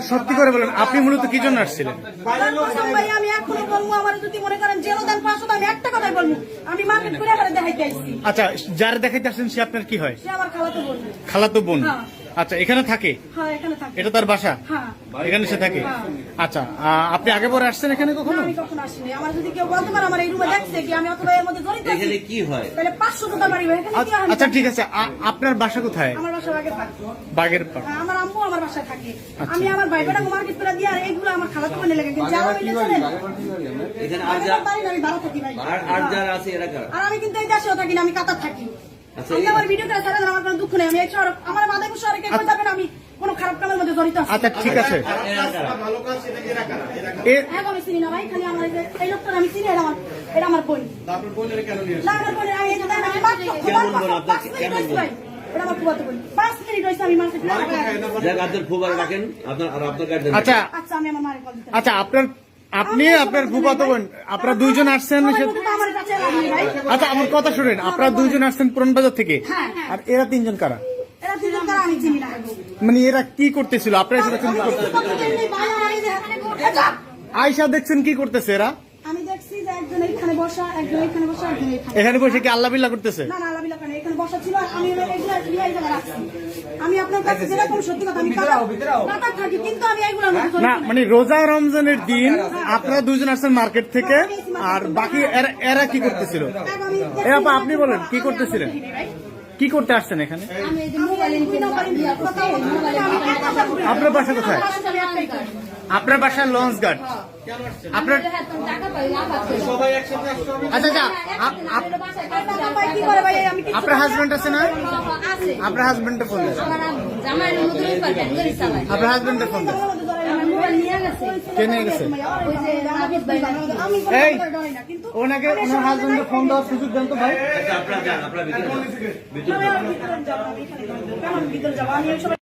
সত্যি করে বলেন, আপনি মূলত কি জন্য আসছিলেন? আমি এখনো বলবো, আমার যদি মনে করেন জেলো দেন 500, আমি একটা কথাই বলবো, আমি মার্কেট করে আবার দেখাইতে আসছি। আচ্ছা, যার দেখাইতে আসছেন সে আপনার কি হয়? সে আমার খালাতো বোন। খালাতো বোন। হ্যাঁ। আচ্ছা, এখানে থাকে? হ্যাঁ, এখানে থাকে। এটা তার বাসা? হ্যাঁ। এখানে সে থাকে? আচ্ছা, আপনি আগে পরে আসছেন এখানে কখনো? আমি কখনো আসিনি। আমার যদি কেউ বলতে পারে আমার এই রুমে দেখছে কি আমি অথবা এর মধ্যে জড়িত আছি, এখানে কি হয়? তাহলে 500 টাকা বাড়ি হয়। এখানে কি হয়? আচ্ছা ঠিক আছে, আপনার বাসা কোথায়? আমার বাসা বাগের পাড়। বাগের পাড়। আমার আম্মু আমার বাসায় থাকে। আমি আমার ভাই বেটাকে মার্কেট করে দিয়ে আর এইগুলো আমার খালাতো বোনের লেগে কিন্তু যারা মিলে চলেন। এখানে আমি বাড়ি না, আমি ভাড়া থাকি ভাই। আর যারা আছে এরা কারা? আর আমি কিন্তু এই দেশেও থাকি না, আমি কাতার থাকি। আচ্ছা, আমি আমার ভিডিও করে ছাড়া আমার কোনো দুঃখ নেই। আমি এই শহর, আমার মাদারীপুর শহরে কেউ যাবেন আমি কোনো খারাপ কামের মধ্যে জড়িত আছি। আচ্ছা ঠিক আছে, হ্যাঁ, আমি চিনি না ভাই, খালি আমার এই লোকটা আমি চিনি, এটা আমার বোন। আপনার বোনের কেন নিয়ে না, আমার বোনের আমি এই যে দেখেন, আমি মাত্র কেমন বোন আপনার? 5 মিনিট কেমন হয়েছে বোন? ভাই। এটা আমার ফুফাতো বোন। 5 মিনিট হয়েছে আমি মার্কেট না। যাক, আপনার ফুফারে ডাকেন, আপনার আর আপনার গার্জেন। আচ্ছা আচ্ছা, আমি আমার মারে কল দিতে। আচ্ছা, আপনি আপনার ফুফাতো বোন, আপনারা দুইজন আসছেন। আমার কাছে লাগবে ভাই। আচ্ছা, আমার কথা শুনেন, আপনারা দুইজন আসছেন পুরান বাজার থেকে, হ্যাঁ। আর এরা তিনজন কারা? এরা দুজন কারা আমি চিনি না। মানে এরা কি করতেছিল? আপনারা সেটা কি করতেছিল? আয়শা দেখছেন কি করতেছে এরা? আমি দেখছি যে একজন এইখানে বসা, একজন এইখানে বসা, একজন এইখানে। এখানে বসে কি আল্লাহ বিল্লাহ করতেছে? না না, আলাবিলা কেন, এখানে বসা ছিল, আমি এগুলা এই জায়গায় রাখছি। আমি আপনার কাছে যেরকম সত্যি কথা, আমি কাতার থাকি, কিন্তু আমি এইগুলোর মধ্যে জড়িত না, না। মানে রোজা রমজানের দিন আপনারা দুইজন আসছেন মার্কেট থেকে, আর বাকি এরা কি করতেছিল? এ আপা, আপনি বলেন কি করতেছিলেন? কি করতে আসছেন এখানে? আমি এই যে মোবাইলে আপনার বাসা কোথায়? আপনার বাসা লঞ্চ গার্ড। আপনার আচ্ছা আচ্ছা, কি করে ভাই, আমি কিছু আপনার হাজবেন্ড আছে না? আপনার হাজবেন্ডের ফোন দেন। আপনার হাজবেন্ডের ফোন দেন। কে নিয়ে গেছে? এই, ওনাকে ওনার হাজবেন্ডের ফোন দেওয়ার সুযোগ দেন তো ভাই। আচ্ছা, আপনারা যান, আপনারা ভিতরে যান। ভিতরে যান। ভিতরে যাবো আমি